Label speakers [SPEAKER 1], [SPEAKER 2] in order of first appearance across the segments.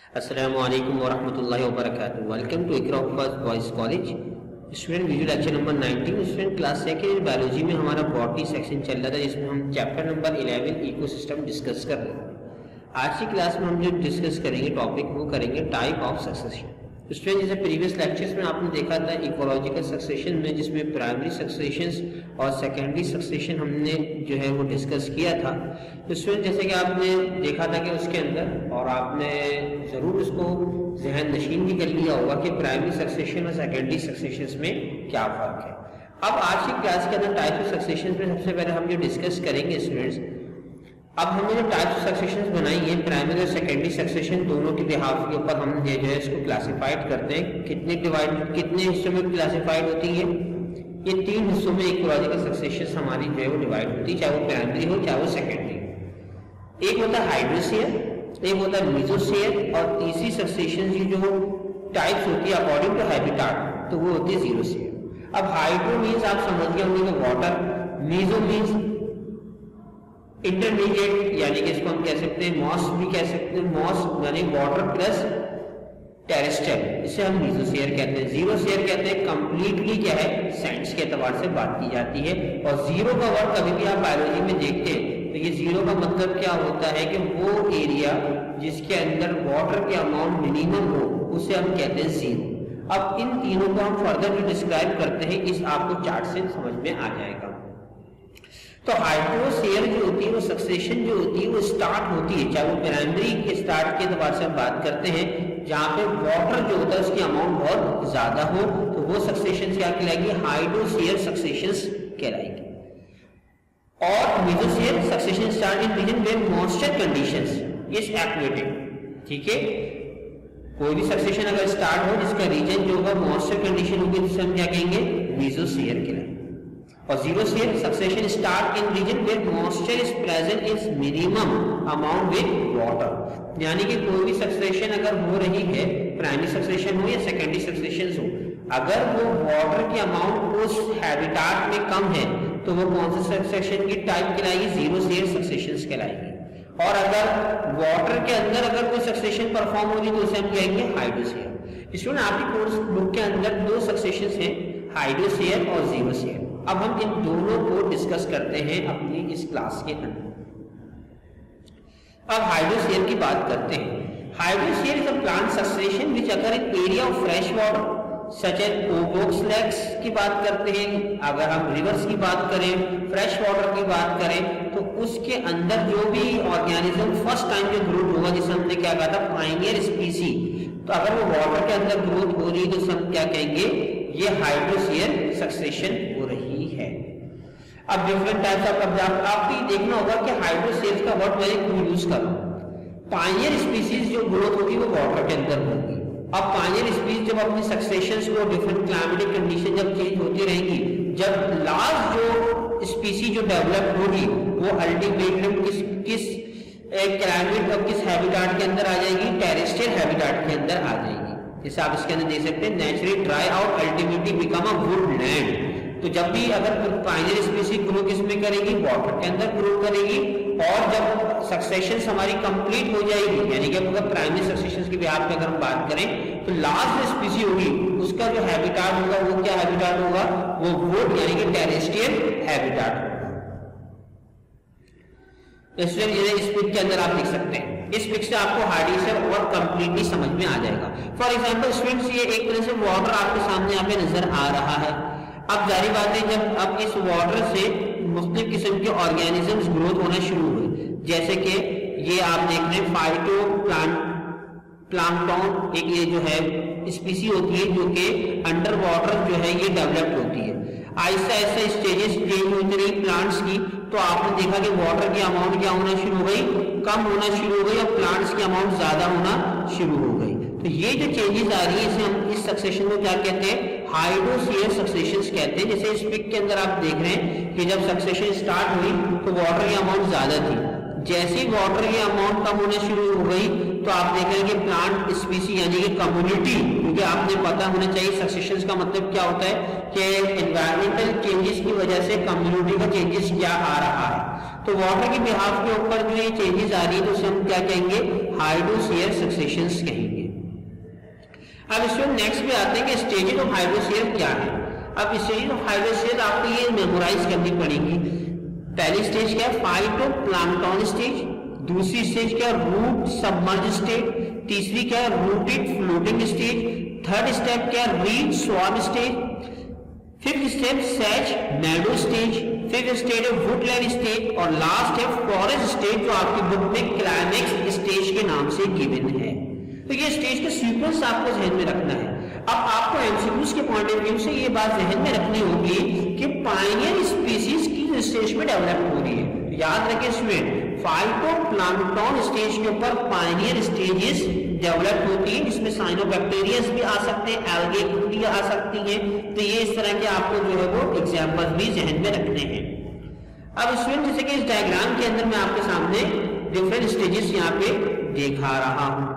[SPEAKER 1] अस्सलामु अलैकुम वरहमतुल्लाहि वबरकातुहू। Welcome to Iqra boys college. Student video lecture number 19 student class second biology में हमारा बॉटनी सेक्शन चल रहा था, जिसमें हम चैप्टर नंबर 11 इकोसिस्टम डिस्कस कर रहे हैं। आज की क्लास में हम जो डिस्कस करेंगे टॉपिक वो करेंगे टाइप ऑफ सक्सेशन। स्टूडेंट जैसे प्रीवियस लेक्चर्स में आपने देखा था इकोलॉजिकल सक्सेशन में, जिसमें प्राइमरी सक्सेशंस और सेकेंडरी सक्सेशन हमने जो है वो डिस्कस किया था। तो स्टूडेंट जैसे कि आपने देखा था कि उसके अंदर और आपने ज़रूर उसको जहन नशीन भी कर लिया होगा कि प्राइमरी सक्सेशन और सेकेंडरी सक्सेशंस में क्या फ़र्क है। अब आज की क्लास के अंदर टाइप ऑफ सक्सेशन में सबसे पहले हम जो डिस्कस करेंगे स्टूडेंट्स, अब हमने जो टाइप्स ऑफ सक्सेशंस बनाई है प्राइमरी और सेकेंडरी सक्सेशन दोनों के बिहाफ के ऊपर हम जो है इसको क्लासिफाइड करते हैं। कितने हिस्सों में क्लासिफाइड होती है? ये 3 हिस्सों में इकोलॉजिकल सक्सेशंस हमारी जो है वो डिवाइड होती है, चाहे वो प्राइमरी हो चाहे वो सेकेंडरी हो। एक होता है हाइड्रोस्फीयर, एक होता है मेसोस्फीयर, और तीसरी सक्सेशन की जो टाइप्स होती है अकॉर्डिंग टू हैबिटाट तो वो होती है जीरोस्फीयर। अब हाइड्रो मीन्स आप समझ गए होंगे वाटर, मेसो मीन्स इंटरमीडिएट यानी कि इसको हम कह सकते हैं मॉस भी कह सकते हैं, मॉस यानी वाटर प्लस टेरेस्ट्रियल, इसे हम मेसोस्फीयर कहते हैं। जीरोस्फीयर कहते हैं कंप्लीटली क्या है साइंस के एतबार से बात की जाती है। और जीरो का वर्ड कभी भी आप बायोलॉजी में देखते हैं तो ये जीरो का मतलब क्या होता है कि वो एरिया जिसके अंदर वाटर के अमाउंट मिनिमम हो उसे हम कहते हैं जीरो। अब इन तीनों को हम फर्दर जो डिस्क्राइब करते हैं इस आपको चार्ट से समझ में आ जाएगा। तो हाइड्रोस्फीयर जो होती है वो सक्सेशन जो होती है वो स्टार्ट होती है, चाहे वो प्राइमरी के स्टार्ट के एतबार से हम बात करते हैं जहां पे वाटर जो होता है उसकी अमाउंट बहुत ज्यादा हो तो वो सक्सेशन क्या कहलाएगी? हाइड्रोस्फीयर सक्सेशंस कहलाएगी। और mesosphere succession start in region where moisture conditions is equated. ठीक है, कोई भी सक्सेशन अगर स्टार्ट हो जिसका रीजन जो होगा मॉइस्चर कंडीशन होगी तो हम क्या कहेंगे? मेसोस्फीयर कहलाएगी। और xerosphere succession start in region where moisture is present is minimum amount with water, यानी कि कोई भी सक्सेशन अगर हो रही है, प्राइमरी सक्सेशन हो या सेकेंडरी सक्सेशन हो, अगर वो वाटर की अमाउंट उस हैबिटाट में कम है तो वो कौन से सक्सेशन की टाइप कहलाएगी? जीरोस्फीयर सक्सेशंस कहलाएगी। और अगर वाटर के अंदर अगर कोई सक्सेशन परफॉर्म होगी तो उसे हम कहेंगे हाइड्रोस्फीयर। स्टूडेंट आपकी कोर्स बुक के अंदर 2 सक्सेशंस हैं, हाइड्रोस्फीयर और जीरोस्फीयर। अब हम इन दोनों को डिस्कस करते हैं अपनी इस क्लास के अंदर। अब हाइड्रोस्फीयर की बात करते हैं। Hydrosphere is a plant succession which occur in area of fresh water such as ओबोक्स लेक्स की बात करते हैं। अगर हम रिवर्स की बात करें, फ्रेश वाटर की बात करें तो उसके अंदर जो भी ऑर्गेनिज्म फर्स्ट टाइम जो ग्रोथ होगा, जिसे हमने क्या कहा था पायनियर स्पीसी, तो अगर वो वाटर के अंदर ग्रोथ हो रही है तो हम क्या कहेंगे? ये हाइड्रोस्फीयर सक्सेशन हो रही है। अब डिफरेंट टाइप्स ऑफ एग्जांपल आपको देखना होगा कि हाइड्रोस्फीयर का वर्ड मैं क्यों यूज कर रहा हूं। पायनियर स्पीसीज जो ग्रोथ होगी वो वाटर के अंदर होगी। अब पायनियर स्पीसीज जब अपनी सक्सेशंस को डिफरेंट क्लाइमेटिक कंडीशन जब चेंज होती रहेंगी, जब लास्ट जो स्पीसी जो डेवलप होगी वो अल्टीमेटली किस क्लाइमेट और किस हैबिटाट के अंदर आ जाएगी? टेरेस्ट्रियल हैबिटाट के अंदर आ जाएगी। जैसे आप इसके अंदर देख सकते हैं naturally dry out ultimately become a Woodland. तो जब भी अगर पायनियर स्पीसीज ग्रो किसमें करेगी? वाटर के अंदर ग्रो करेगी। और जब सक्सेशंस हमारी कंप्लीट हो जाएगी, यानी कि अगर प्राइमरी सक्सेशंस की बिहाफ पे अगर हम बात करें तो लास्ट जो स्पीसी होगी उसका जो हैबिटाट होगा वो क्या हैबिटाट होगा? वो वुड यानी कि टेरेस्ट्रियल हैबिटाट होगा। इसलिए इस पिक के अंदर आप देख सकते हैं, इस पिक से आपको हाइड्रोस्फीयर और कंप्लीटली समझ में आ जाएगा। फॉर एग्जांपल स्टूडेंट्स ये एक तरह से वाटर आपके सामने यहाँ पे नजर आ रहा है। अब जारी बात है जब अब इस वाटर से मुख्तलिफ किस्म के ऑर्गेनिजम्स ग्रोथ होना शुरू हुए, जैसे कि ये आप देख रहे हैं फाइटो प्लांक्टन एक ये जो है स्पीसी होती है जो कि अंडर वाटर जो है ये डेवलप होती है। ऐसा ऐसा स्टेजेस चेंज होती रही प्लांट्स की, तो आपने देखा कि वाटर की अमाउंट क्या होना शुरू हो गई? कम होना शुरू हो गई और प्लांट्स की अमाउंट ज्यादा होना शुरू हो गई। तो ये जो चेंजेस आ रही है इसे हम इस सक्सेशन को क्या कहते हैं? हाइड्रोस्फीयर सक्सेशंस कहते हैं। जैसे इस पिक के अंदर आप देख रहे हैं कि जब सक्सेशन स्टार्ट हुई तो वाटर की अमाउंट ज्यादा थी, जैसे ही वाटर की अमाउंट कम होना शुरू हो गई तो आप देख रहे हैं कि प्लांट स्पीसी यानी कि कम्युनिटी, क्योंकि आपने पता होना चाहिए सक्सेशंस का मतलब क्या होता है कि एनवायरमेंटल चेंजेस की वजह से कम्युनिटी का चेंजेस क्या आ रहा है। तो वाटर के बिहाफ के ऊपर जो ये चेंजेस आ रही है तो उसे हम क्या कहेंगे, हाइड्रोस्फीयर सक्सेशंस कहेंगे। अब इसमें नेक्स्ट पे आते हैं कि स्टेजेस ऑफ हाइड्रोस्फीयर क्या है। अब स्टेजेस ऑफ हाइड्रोस्फीयर आपको ये मेमोराइज करनी पड़ेगी। पहली स्टेज क्या है, फाइटोप्लैंक्टन स्टेज, दूसरी स्टेज क्या है, रूट सबमर्ज स्टेज, तीसरी क्या है, rooted floating stage, third step क्या है, read swarm stage, fifth step Sachs मैडो stage, fifth stage है वुडलैंड स्टेज और लास्ट है फॉरेस्ट स्टेज जो आपकी बुक में क्लाइमेक्स स्टेज के नाम से गिवन है। तो ये स्टेज का सीक्वेंस आपको ध्यान में रखना है। अब आपको एमसीक्यूज के पॉइंट ऑफ व्यू से ये बात ध्यान में रखनी होगी कि पायनियर स्पीसीज की स्टेज में डेवलप हो रही है। याद रखें स्टूडेंट, फाइटोप्लैंक्टन स्टेज के ऊपर पायनियर स्टेजेस डेवलप होती है, जिसमें साइनोबैक्टीरियस भी आ सकते हैं, एल्गे भी आ सकती हैं। तो ये इस तरह के आपको जो है वो एग्जांपल्स भी ध्यान में रखने हैं। अब स्टूडेंट जैसे कि इस डायग्राम के अंदर मैं आपके सामने डिफरेंट स्टेजेस यहाँ पे दिखा रहा हूं।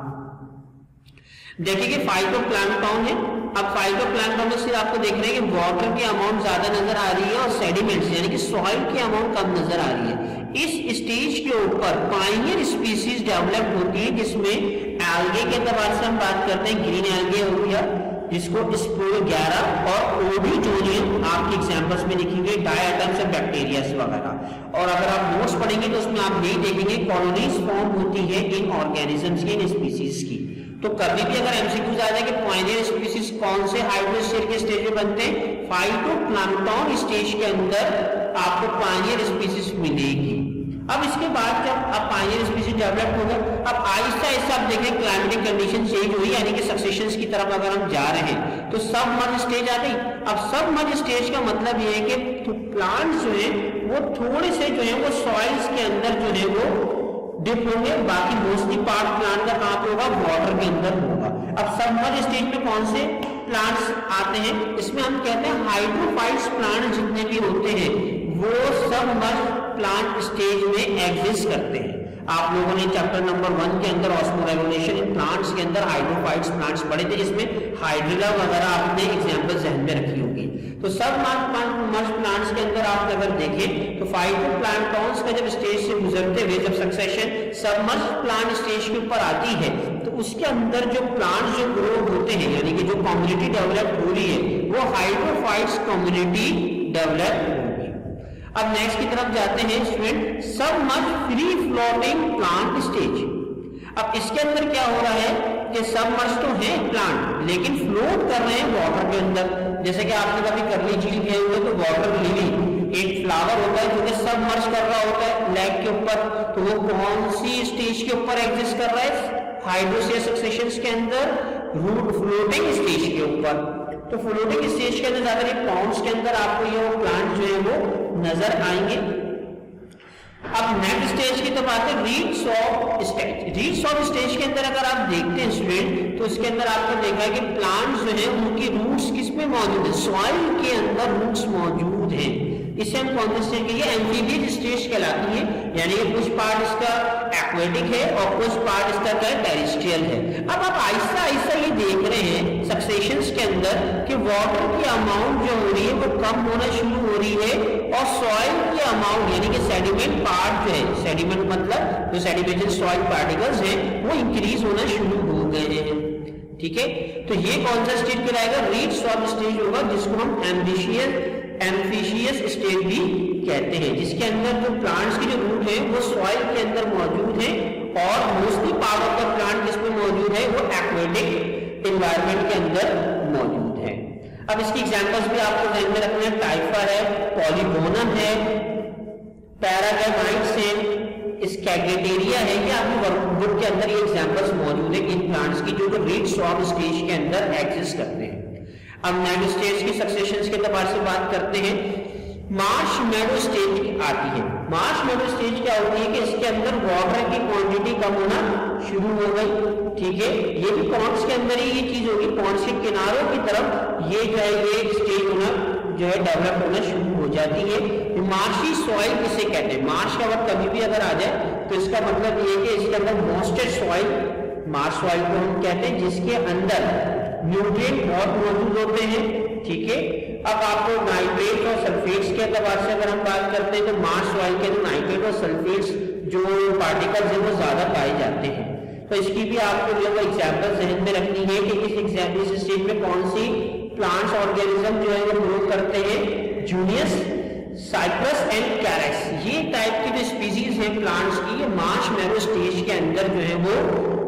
[SPEAKER 1] देखिए कि फाइटोप्लैंक्टन है। अब फाइटोप्लैंक्टन में सिर्फ आपको देख रहे हैं कि वाटर की अमाउंट ज्यादा नजर आ रही है और सेडिमेंट्स यानी कि सॉइल की अमाउंट कम नजर आ रही है। इस स्टेज के ऊपर पायनियर स्पीसीज डेवलप होती है, जिसमें एल्गे के एतबार से हम बात करते हैं, ग्रीन एल्गे हो गया जिसको स्पोरोगैरा और ओडिजोनियम आपके एग्जांपल्स में लिखी हुई डायटम्स ऑफ बैक्टीरिया वगैरह। और अगर आप नोट्स पढ़ेंगे तो उसमें आप यही देखेंगे कॉलोनीज फॉर्म होती है इन ऑर्गेनिजम्स की, इन स्पीसीज की। तो कभी भी अगर एमसीक्यूज आ जाए कि पायनियर स्पीसीज कौन से हाइड्रोस्फीयर के स्टेज में बनते हैं, फाइटोप्लैंक्टन स्टेज के अंदर आपको पायनियर स्पीसीज मिलेगी। अब इसके बाद जब अब पायनियर स्पीसीज डेवलप होगा, अब आहिस्ता आहिस्ता आप देखें क्लाइमेटिक कंडीशन चेंज हुई, यानी कि सक्सेशंस की तरफ अगर हम जा रहे हैं तो सबमर्ज स्टेज आ गई। अब सबमर्ज स्टेज का मतलब ये है कि प्लांट्स जो है वो थोड़े से जो है वो सॉइल्स के अंदर जो है वो डिप होंगे, बाकी मोस्टली पार्ट प्लांट का कहां पे होगा, वाटर के अंदर होगा। अब सबमर्ज स्टेज में कौन से प्लांट्स आते हैं, इसमें हम कहते हैं हाइड्रोफाइट्स प्लांट जितने भी होते हैं वो सबमर्ज प्लांट स्टेज में एग्जिस्ट करते हैं। आप लोगों ने चैप्टर नंबर 1 के अंदर ऑस्मोरेगुलेशन इन प्लांट्स के अंदर हाइड्रोफाइट्स प्लांट्स पढ़े थे, जिसमें हाइड्रिला वगैरह आपने एग्जांपल ध्यान में रखी होगी। तो सबमर्ज प्लांट्स के अंदर आप अगर देखें तो फाइटोप्लैंक्टन्स का जब स्टेज से गुजरते हुए जब सक्सेशन सबमर्ज प्लांट स्टेज के ऊपर आती है तो उसके अंदर जो प्लांट्स जो ग्रो होते हैं, यानी कि जो कम्युनिटी डेवलप हो रही है वो हाइड्रोफाइट्स कम्युनिटी डेवलप होगी। अब नेक्स्ट की तरफ जाते हैं student, submerge free floating plant stage. अब इसके अंदर क्या हो रहा है कि सबमर्ज तो है प्लांट लेकिन फ्लोट कर रहे हैं वाटर के अंदर। जैसे कि आपने कभी करली झील गए हुए तो वाटर लिली एक फ्लावर होता है जो कि सबमर्ज कर रहा होता है लैग के ऊपर, तो वो कौन सी स्टेज के ऊपर एग्जिस्ट कर रहा है, हाइड्रोस्फीयर सक्सेशंस के अंदर, रूट फ्लोटिंग स्टेज के ऊपर। तो फ्लोटिंग स्टेज के अंदर ज्यादा पॉन्ड्स के अंदर आपको ये प्लांट जो है वो नजर आएंगे। अब नेक्स्ट स्टेज की तो बात है reads of stage. Reads of stage के अंदर अगर आप देखते हैं स्टूडेंट तो इसके अंदर आपको देखा है कि प्लांट्स जो है उनकी रूट्स किस में मौजूद है, सॉइल के अंदर रूट्स मौजूद हैं। इसे हम कौन से स्टेज, ये एम्फीबियन स्टेज कहलाती है, यानी कि कुछ पार्ट इसका एक्वेटिक है और कुछ पार्ट इसका क्या है, टेरेस्ट्रियल है। अब आप आहिस्ता आहिस्ता ये देख रहे हैं सक्सेशंस के अंदर कि वाटर की अमाउंट जो हो रही है वो कम होना शुरू हो रही है और सॉइल की अमाउंट यानी कि सेडिमेंट पार्ट जो है, सेडिमेंट मतलब जो सेडिमेंटेड सॉइल पार्टिकल्स हैं वो इंक्रीज होना शुरू हो गए हैं। ठीक है, तो ये कौन सा स्टेज कहलाएगा, रीड्स ऑफ स्टेज होगा, जिसको हम एम्फिशियस स्टेज भी कहते हैं, जिसके अंदर जो प्लांट्स की जो रूट है वो सॉइल के अंदर मौजूद है और mostly part of the plant जिसमें मौजूद है वो एक्वेटिक एनवायरनमेंट के अंदर मौजूद है। अब इसकी एग्जांपल्स भी आपको ध्यान में रखना है, टाइफर है, पॉलीगोनम है, पैरागाइट्स है, स्कैगेटेरिया है, ये आपकी वर्कबुक के अंदर ये एग्जांपल्स मौजूद है इन प्लांट्स की जो रीड्स ऑफ स्टेज के अंदर एग्जिस्ट करते हैं। अब नेक्स्ट स्टेज की सक्सेशंस के एतबार से बात करते हैं, मार्श मेडो स्टेज आती है। मार्श मेडो स्टेज क्या होती है कि इसके अंदर वाटर की क्वांटिटी कम होना शुरू हो गई। ठीक है, ये भी पॉन्ड्स के अंदर ही ये चीज होगी, पॉन्ड्स के किनारों की तरफ ये जो है ये स्टेज होना जो है डेवलप होना शुरू हो जाती है। मार्शी सॉइल किसे कहते हैं, मार्श का वर्ड कभी भी अगर आ जाए तो इसका मतलब ये है कि इसके अंदर मॉइस्चर सॉइल, मार्श सॉइल को हम कहते हैं जिसके अंदर न्यूट्रिएंट बहुत मौजूद होते हैं। ठीक है, अब आपको नाइट्रेट और सल्फेट्स के अतबार से अगर हम बात करते हैं तो मार्स सॉइल के अंदर नाइट्रेट और सल्फेट्स जो पार्टिकल्स हैं वो ज्यादा पाए जाते हैं। तो इसकी भी आपको जो है एग्जाम्पल जहन में रखनी है कि इस स्टेज में कौन सी प्लांट्स ऑर्गेनिज्म जो है वो ग्रो करते हैं। जूनियस, साइप्रस एंड कैरेक्स, ये टाइप की जो स्पीसीज है प्लांट्स की, ये मार्शमैलो स्टेज के अंदर जो है वो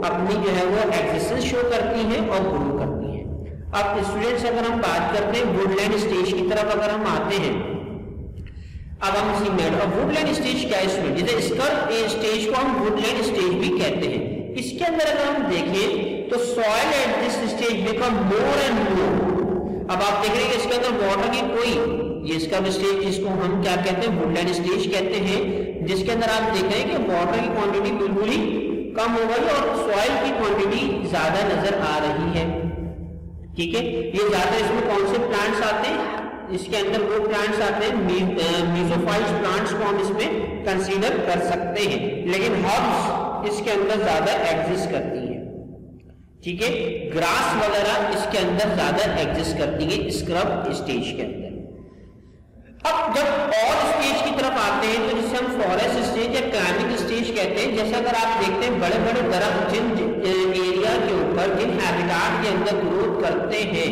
[SPEAKER 1] अपनी जो है वो एग्जिस्टेंस शो करती है और ग्रो करती है। अब स्टूडेंट्स अगर हम बात करते हैं वुडलैंड स्टेज की तरफ अगर हम आते हैं, अब हम इसी में वुडलैंड स्टेज क्या है स्टूडेंट, जैसे स्कर्प स्टेज को हम वुडलैंड स्टेज भी कहते हैं। इसके अंदर अगर हम देखें तो soil at this stage become more and more. अब आप देख रहे हैं इसके अंदर वाटर की कोई, ये इसका स्टेज जिसको हम क्या कहते हैं वुडलैंड स्टेज कहते हैं, जिसके अंदर आप देख रहे हैं कि वाटर की क्वांटिटी बिल्कुल ही कम हो गई और सॉइल की क्वांटिटी ज्यादा नजर आ रही है। ठीक है, ये ज्यादा इसमें कौन से प्लांट्स आते हैं, इसके अंदर वो प्लांट्स आते हैं मीजोफाइट्स प्लांट्स को हम इसमें कंसीडर कर सकते हैं, लेकिन हर्ब्स इसके अंदर ज्यादा एग्जिस्ट करती है। ठीक है, ग्रास वगैरह इसके अंदर ज्यादा एग्जिस्ट करती है स्क्रब स्टेज के अंदर। अब जब और स्टेज की तरफ आते हैं तो जिसे हम फॉरेस्ट स्टेज या क्लाइमिक स्टेज कहते हैं, जैसे अगर आप देखते हैं बड़े बड़े दरख्त जिन एरिया के ऊपर जिन हैबिटाट के अंदर ग्रोथ करते हैं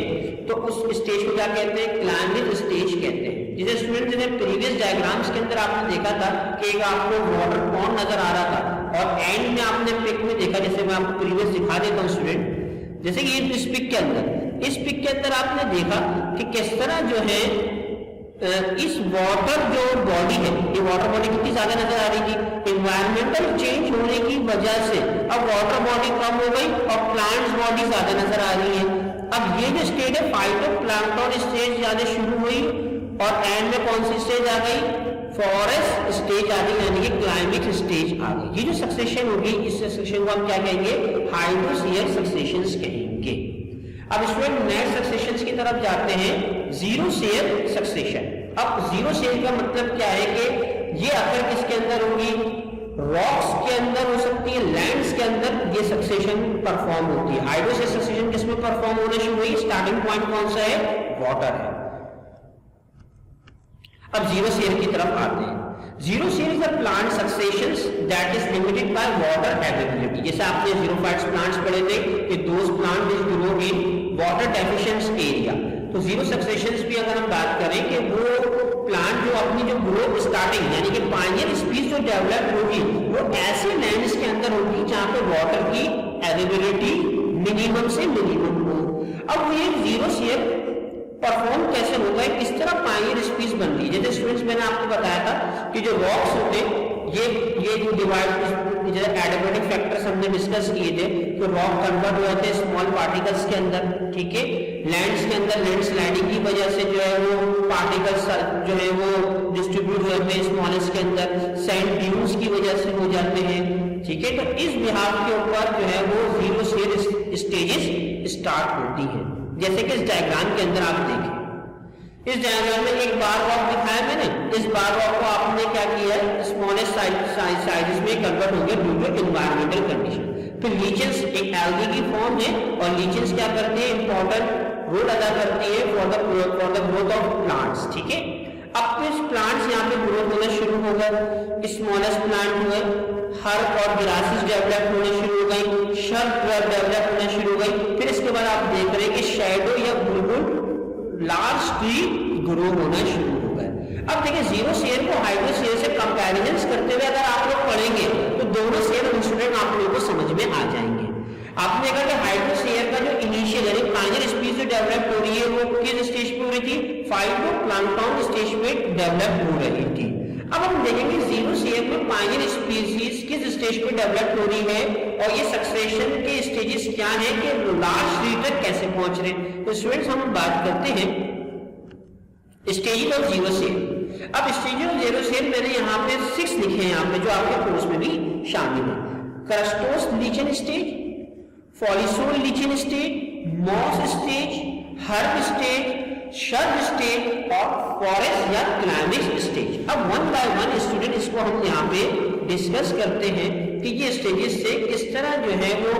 [SPEAKER 1] तो उस स्टेज को क्या कहते हैं, क्लाइमिक स्टेज कहते हैं। जैसे स्टूडेंट जैसे प्रीवियस डायग्राम्स के अंदर आपने देखा था कि एक आपको वाटर पॉन्ड नजर आ रहा था और एंड में आपने पिक में देखा, जैसे मैं आपको प्रीवियस दिखा देता हूँ स्टूडेंट, जैसे कि इस पिक के अंदर आपने देखा कि किस तरह जो है इस वाटर जो बॉडी है, ये वाटर बॉडी कितनी ज्यादा नजर आ रही थी, इन्वायरमेंटल चेंज होने की वजह से अब वाटर बॉडी कम हो गई और प्लांट्स बॉडी ज्यादा नजर आ रही है। अब ये जो स्टेज है फाइटोप्लैंक्टन स्टेज ज्यादा शुरू हुई और एंड में कौन सी स्टेज आ गई, फॉरेस्ट स्टेज आ गई, यानी कि क्लाइमिक स्टेज आ गई। ये जो सक्सेशन होगी इस सक्सेशन को हम क्या कहेंगे, हाइड्रोसियर सक्सेशंस कहेंगे। अब स्टूडेंट नेक्स्ट सक्सेशंस की तरफ जाते हैं, जीरो शेयर सक्सेशन। अब जीरो शेयर का मतलब क्या है कि ये अगर किसके अंदर होगी, रॉक्स के अंदर हो सकती है, लैंड्स के अंदर ये सक्सेशन परफॉर्म होती है। हाइड्रोसियर सक्सेशन किसमें परफॉर्म होना शुरू हुई, स्टार्टिंग पॉइंट कौन सा है, वाटर है। अब जीरो शेयर की तरफ आते हैं। Xerosere is a plant successions that is limited by water availability. जैसे आपने जीरोफाइट्स प्लांट्स पढ़े थे कि those plant which grow in water deficient area. तो जीरो सक्सेशंस भी अगर हम बात करें कि वो प्लांट जो अपनी जो ग्रोथ स्टार्टिंग यानी कि पायनियर स्पीशीज जो डेवलप होगी वो ऐसे लैंड्स के अंदर होगी जहां पे वाटर की अवेलेबिलिटी मिनिमम से मिनिमम हो। अब ये जीरो शेयर परफॉर्म कैसे होता है, किस तरह पायनियर स्पीशीज बनती है। जैसे स्टूडेंट्स मैंने आपको बताया था कि जो रॉक्स होते हैं ये जो डिवाइड जैसे एडिबेटिक फैक्टर्स हमने डिस्कस किए थे, तो रॉक कन्वर्ट हो जाते हैं स्मॉल पार्टिकल्स के अंदर। ठीक है, लैंड्स के अंदर लैंडस्लाइडिंग की वजह से जो है वो पार्टिकल्स जो है वो डिस्ट्रीब्यूट हो जाते हैं स्मॉलेस्ट के अंदर, सैंड ड्यून्स की वजह से हो जाते हैं। ठीक है, तो इस बिहाफ के ऊपर जो है वो जीरो शेयर स्टेजेस स्टार्ट होती है। जैसे कि इस डायग्राम के अंदर आप देखें, इस डायग्राम में एक बार वॉक दिखाया मैंने, इस बार वॉक को आपने क्या किया है, स्मॉलेस्ट साइजेस में कन्वर्ट हो गया ड्यू टू एनवायरमेंटल कंडीशन। फिर लीचेंस एक एल्गी की फॉर्म है और लीचेंस क्या करते हैं, इंपॉर्टेंट रोल अदा करती है for the growth of plants. ठीक है, अब कुछ प्लांट्स यहाँ पे ग्रोथ होना शुरू हो गए, स्मॉलेस्ट प्लांट हुए, हर्ब और ग्रासेस डेवलप होने शुरू हो गई, शर्ब डेवलप होना शुरू हो गई। फिर इसके बाद आप देख रहे हैं कि शैडो या बुलबुल लार्ज ट्री ग्रो होना शुरू हो गए। अब देखिए जीरो शेयर को हाइड्रो शेयर से कंपैरिजन करते हुए अगर आप लोग पढ़ेंगे तो दोनों शेयर स्टूडेंट आप लोगों को समझ में आ जाएंगे। आपने देखा कि हाइड्रो शेयर का जो इनिशियल यानी पायनियर स्पीशीज जो डेवलप हो रही है वो किस स्टेज पे हो रही थी, फाइटोप्लैंक्टन स्टेज पे डेवलप हो रही थी। अब हम देखेंगे जीरो शेयर में पायनियर स्पीशीज किस स्टेज पे डेवलप हो रही है और ये सक्सेशन के स्टेजेस क्या है कि लार्ज ट्री तक कैसे पहुंच रहे हैं। तो स्टूडेंट्स हम बात करते हैं स्टेजेस ऑफ जीरो शेयर। अब स्टेजेस ऑफ जीरो शेयर मैंने यहाँ पे 6 लिखे हैं यहाँ पे जो आपके कोर्स में भी शामिल है। Crustose lichen stage, foliose lichen stage, moss stage, herb stage, shrub stage और फॉरेस्ट या क्लाइमिक स्टेज। अब वन बाय वन स्टूडेंट इसको हम यहाँ पे डिस्कस करते हैं कि ये स्टेजेस से किस तरह जो है वो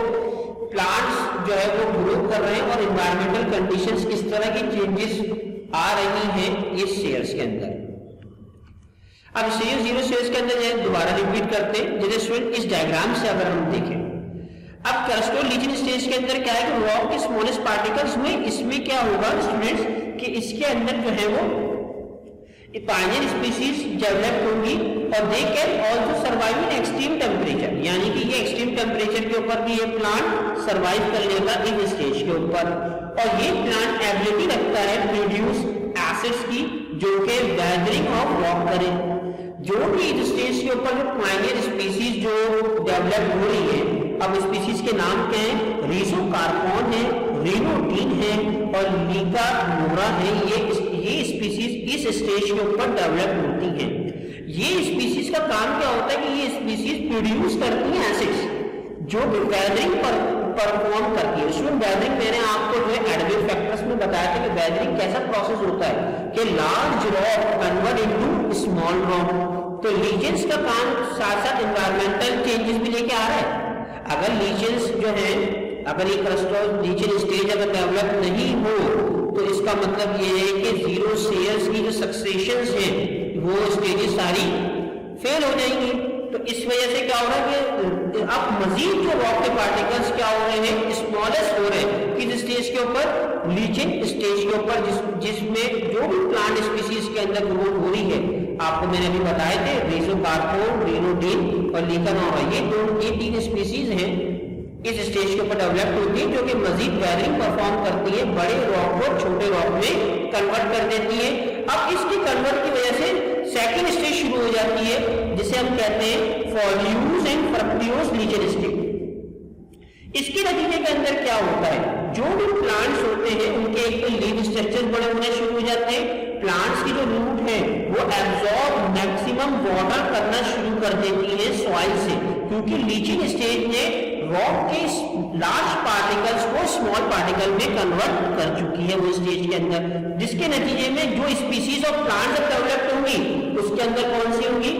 [SPEAKER 1] प्लांट्स जो है वो ग्रो कर रहे हैं और इन्वायरमेंटल कंडीशंस किस तरह की चेंजेस आ रही है ये शेयर्स के अंदर। अब शेयर जीरो शेयर्स के अंदर दोबारा रिपीट करते हैं। जैसे स्टूडेंट इस डायग्राम से अगर हम देखें, अब क्रस्टल लीचिंग स्टेज के अंदर क्या है कि रॉक के स्मॉलेस्ट पार्टिकल्स में इसमें क्या होगा स्टूडेंट्स कि इसके अंदर जो है वो पायनियर स्पीशीज डेवलप होंगी और they can also survive in extreme temperature, यानी कि ये एक्सट्रीम टेम्परेचर के ऊपर भी ये प्लांट सर्वाइव कर लेगा इस स्टेज के ऊपर। और ये प्लांट एबिलिटी रखता है प्रोड्यूस एसिड्स की जो कि वेदरिंग ऑफ रॉक करे। जो भी इस स्टेज के ऊपर जो पायनियर स्पीशीज जो डेवलप हो रही है, अब स्पीशीज के नाम क्या है, रीजोकार्पोन है, रिनोडीन है और लिकानोरा है। ये स्पीशीज इस स्टेज के ऊपर डेवलप होती हैं। ये स्पीशीज का काम क्या होता है कि ये स्पीशीज प्रोड्यूस करती हैं एसिड्स जो वेदरिंग पर परफॉर्म करती है। इसमें वेदरिंग मैंने आपको जो है एडवेब फैक्टर्स में बताया था कि वेदरिंग कैसा प्रोसेस होता है कि large rock convert into small rock. तो लीजेंस का काम साथ साथ एनवायरमेंटल चेंजेस भी लेके आ रहा है। अगर लीजेंस जो है, अगर ये क्रस्टल लीचेन स्टेज अगर डेवलप नहीं हो तो इसका मतलब ये है कि जीरो शेयर्स की जो सक्सेशंस हैं वो स्टेजेस सारी फेल हो जाएंगी। तो इस वजह से क्या हो रहा है कि अब मजीद जो रॉक के पार्टिकल्स क्या हो रहे हैं, स्मॉलेस्ट हो रहे हैं किस स्टेज के ऊपर, लीचिंग स्टेज के ऊपर, जिसमें जो भी प्लांट स्पीशीज के अंदर ग्रोथ हो रही है। आपको मैंने अभी बताए थे रीजोकार्पोन, रिनोडीन और लिकानोरा, ये तीन स्पीशीज हैं इस स्टेज के ऊपर डेवलप होती है जो कि मजीद वेदरिंग परफॉर्म करती है, बड़े रॉक को छोटे रॉक में कन्वर्ट कर देती है। अब इसकी कन्वर्ट की वजह से सेकंड स्टेज शुरू हो जाती है जिसे हम कहते हैं फॉल्यूस एंड फ्रक्टियोस लीचेन स्टेज। इसके नतीजे के अंदर क्या होता है, जो भी प्लांट्स होते हैं उनके एक तो लीव स्ट्रक्चर बड़े होने शुरू हो जाते हैं। प्लांट्स की जो रूट है वो एब्जॉर्ब मैक्सिमम वाटर करना शुरू कर देती है सॉइल से, क्योंकि लीचिंग स्टेज ने रॉक के लार्ज पार्टिकल्स को स्मॉल पार्टिकल में कन्वर्ट कर चुकी है वो स्टेज के अंदर, जिसके नतीजे में जो स्पीशीज ऑफ प्लांट्स डेवलप होंगी उसके अंदर कौन सी होंगी,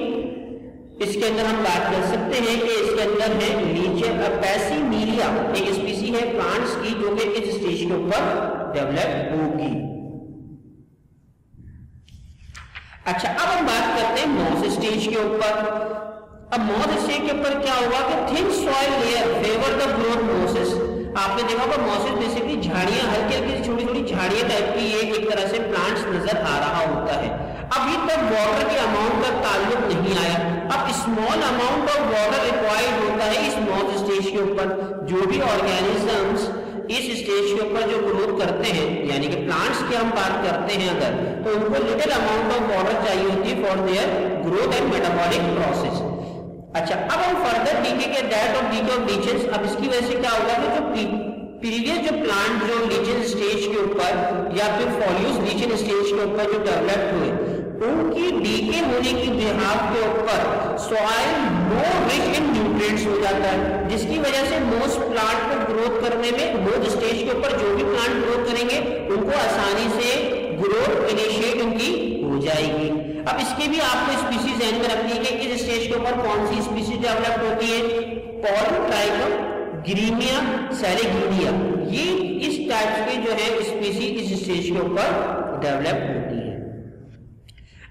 [SPEAKER 1] इसके अंदर हम बात कर सकते हैं कि इसके अंदर है लीचेन पैसिमिलिया, एक स्पीसी है प्लांट्स की जो कि इस स्टेज के ऊपर डेवलप होगी। अच्छा, अब हम बात करते हैं मॉस स्टेज के ऊपर। अब मॉस स्टेज के ऊपर क्या होगा कि thin soil layer favour the growth Moses. आपने देखा होगा मोसेस बेसिकली झाड़ियां, हल्की हल्की छोटी छोटी झाड़ियां टाइप की ये एक तरह से प्लांट्स नजर आ रहा होता है। अभी तक वाटर के अमाउंट का ताल्लुक नहीं आया, अब small amount of water required होता है इस मॉस स्टेज के ऊपर। जो भी ऑर्गेनिजम्स इस स्टेज के ऊपर जो ग्रोथ करते हैं, यानी कि प्लांट्स की हम बात करते हैं अगर, तो उनको लिटिल अमाउंट ऑफ वाटर चाहिए होती है for their growth and metabolic process. अच्छा, अब हम फर्दर डीके के डेट ऑफ डीके ऑफ लीचेंस। अब इसकी वजह से क्या होगा कि जो प्रीवियस जो प्लांट जो लीचेन स्टेज के ऊपर या फिर फॉलियोस लीचेन स्टेज के ऊपर जो डेवलप हुए, उनकी डीके होने की बिहाफ के ऊपर soil more rich in nutrients हो जाता है, जिसकी वजह से मोस्ट प्लांट को ग्रोथ करने में, मोस्ट स्टेज के ऊपर जो भी प्लांट ग्रोथ करेंगे उनको आसानी से ग्रोथ इनिशिएट उनकी हो जाएगी। अब इसके भी आपको स्पीशीज ध्यान में रखनी है कि इस स्टेज के ऊपर कौन सी स्पीशीज डेवलप होती है, पॉलीट्राइकम, ग्रीमिया, सेरेगिनिया, ये इस टाइप के जो है स्पीशीज इस स्टेज के ऊपर डेवलप होती है।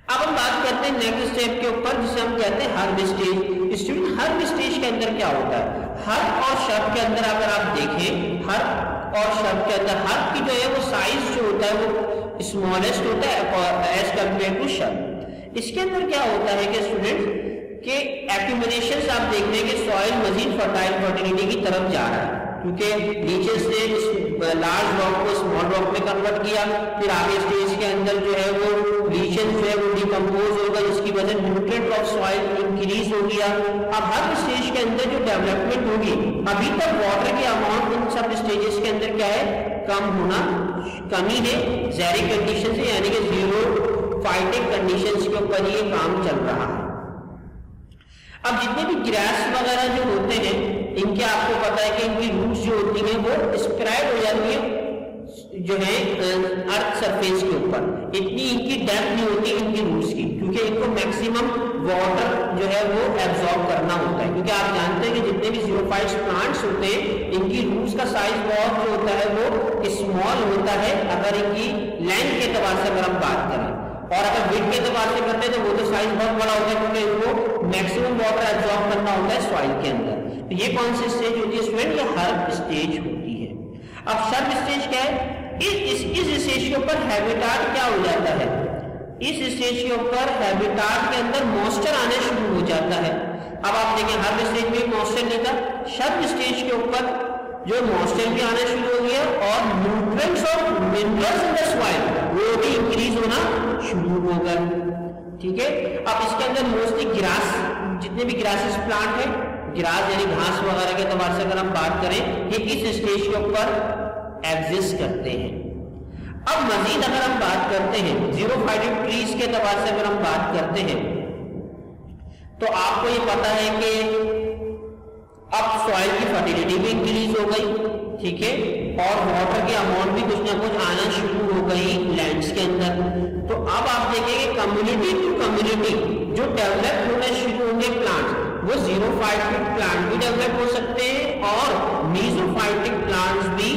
[SPEAKER 1] अब हम बात करते हैं नेक्स्ट स्टेप के ऊपर जिसे हम कहते हैं herb stage. Student, herb stage के अंदर क्या होता है, हर्ब और शर्ब के अंदर अगर आप देखें, हर्ब और शर्ब के अंदर हर्ब की जो है वो साइज जो होता है वो स्मॉलेस्ट होता है एज कंपेयर टू शर्ब। इसके अंदर क्या होता है कि स्टूडेंट के एक्यूमुलेशन आप देख रहे हैं कि सॉइल मजीद फर्टिलिटी की तरफ जा रहा है, क्योंकि नीचे से लार्ज रॉक को स्मॉल रॉक में कन्वर्ट किया, फिर आगे स्टेज के अंदर जो है वो लीचेन जो है वो डिकम्पोज होगा, जिसकी वजह से न्यूट्रिएंट ऑफ सॉइल इंक्रीज हो गया। अब हर स्टेज के अंदर जो डेवलपमेंट होगी, अभी तक वाटर के अमाउंट इन सब स्टेजेस के अंदर क्या है, कम होना, कमी है ज़ेरिक कंडीशन से, यानी कि जीरो फाइटिक कंडीशंस के ऊपर ये काम चल रहा है। अब जितने भी ग्रास वगैरह जो होते हैं, इनके आपको पता है कि इनकी रूट्स जो होती हैं वो स्प्रेड हो जाती है जो है अर्थ सरफेस के ऊपर, इतनी इनकी डेप्थ नहीं होती इनकी रूट्स की, क्योंकि इनको मैक्सिमम वाटर जो है वो एब्जॉर्ब करना होता है। क्योंकि आप जानते हैं कि जितने भी जीरोफाइट्स प्लांट्स होते हैं, इनकी रूट्स का साइज बहुत जो होता है वो स्मॉल होता है अगर इनकी लेंथ के एतबार से अगर हम बात करें, और अगर विड्थ के एतबार से करते हैं तो वो तो साइज बहुत बड़ा होता है, क्योंकि इनको मैक्सिमम वाटर एब्जॉर्ब करना होता है सॉइल के अंदर। तो ये कौन सी स्टेज होती है स्टूडेंट? ये हर्ब स्टेज होती है। अब सर्व स्टेज क्या है? इस स्टेज के ऊपर हैबिटाट क्या हो जाता है? इस स्टेज के ऊपर हैबिटाट के अंदर मॉइस्चर आने शुरू हो जाता है। अब आप देखें हर्ब स्टेज में मॉइस्चर नहीं था, सर्व स्टेज के ऊपर जो मॉइस्चर भी आना शुरू हो गया और न्यूट्रिएंट्स और मिनरल्स इन द सॉइल वो भी इंक्रीज होना शुरू हो गए। ठीक है, अब इसके अंदर मोस्टली ग्रास, जितने भी ग्रासेस प्लांट है, ग्रास यानी घास वगैरह के एतबार से अगर हम बात करें, ये इस स्टेज के ऊपर एग्जिस्ट करते हैं। अब मजीद अगर हम बात करते हैं जीरोफाइटिक ट्रीज के एतबार से अगर हम बात करते हैं, तो आपको ये पता है कि अब सॉइल की फर्टिलिटी भी इंक्रीज हो गई, ठीक है, और वाटर की अमाउंट भी कुछ ना कुछ आना शुरू हो गई लैंड्स के अंदर। तो अब आप देखेंगे कम्युनिटी टू कम्युनिटी जो डेवलप होने शुरू होंगे प्लांट, वो जीरोफाइटिक प्लांट भी डेवलप हो सकते हैं और मीजोफाइटिक प्लांट्स भी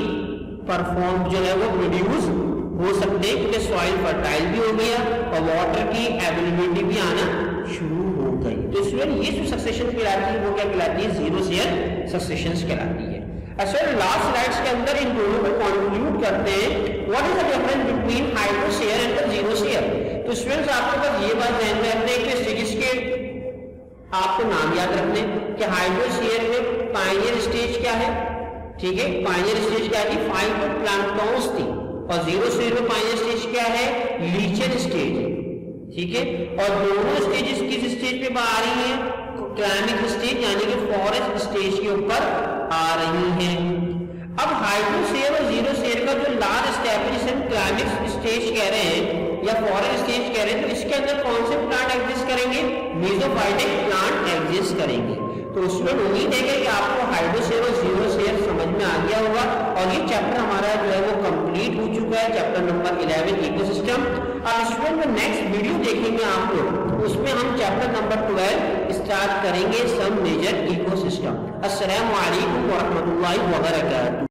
[SPEAKER 1] परफॉर्म जो है वो प्रोड्यूस हो सकते हैं, क्योंकि सॉइल फर्टाइल भी हो गया और वाटर की अवेलेबिलिटी भी आना शुरू हो गई। तो इसमें ये जो सक्सेशन कहलाती है वो क्या कहलाती है? जीरो शेयर सक्सेशन कहलाती है। अच्छा, लास्ट स्लाइड्स के अंदर इन दोनों को कंक्लूड करते हैं what is the difference between hydro share and the zero share. तो स्टूडेंट्स आपको बस ये बात ध्यान में रखना है कि स्टेजेस के आपको नाम याद रखने कि हाइड्रो शेयर में पायनियर स्टेज क्या है, ठीक है, पायनियर स्टेज क्या थी? फाइटोप्लैंक्टन्स थी। और जीरो शेयर में पायनियर स्टेज क्या है? लीचन स्टेज, ठीक है। और दोनों स्टेजेस किस स्टेज पे आ रही हैं? क्लाइमिक स्टेज यानी कि फॉरेस्ट स्टेज के ऊपर आ रही हैं। अब हाइड्रो शेयर और जीरो शेयर का जो लार्ज एस्टेब्लिश्ड क्लाइमिक स्टेज कह रहे हैं या फॉरेस्ट स्टेज कह रहे हैं, तो इसके अंदर कौन से प्लांट एग्जिस्ट करेंगे? मेसोफाइटिक प्लांट एग्जिस्ट करेंगे। तो उसमें उम्मीद है कि आपको हाइड्रो शेयर और जीरो शेयर समझ में आ गया होगा और ये चैप्टर हमारा जो है वो कंप्लीट हो चुका है, चैप्टर नंबर 11 इकोसिस्टम। अब स्टूडेंट में नेक्स्ट वीडियो देखेंगे आप लोग, उसमें हम चैप्टर नंबर 12 स्टार्ट करेंगे, सम मेजर इकोसिस्टम। अस्सलामु अलैकुम व रहमतुल्लाहि व बरकातहू।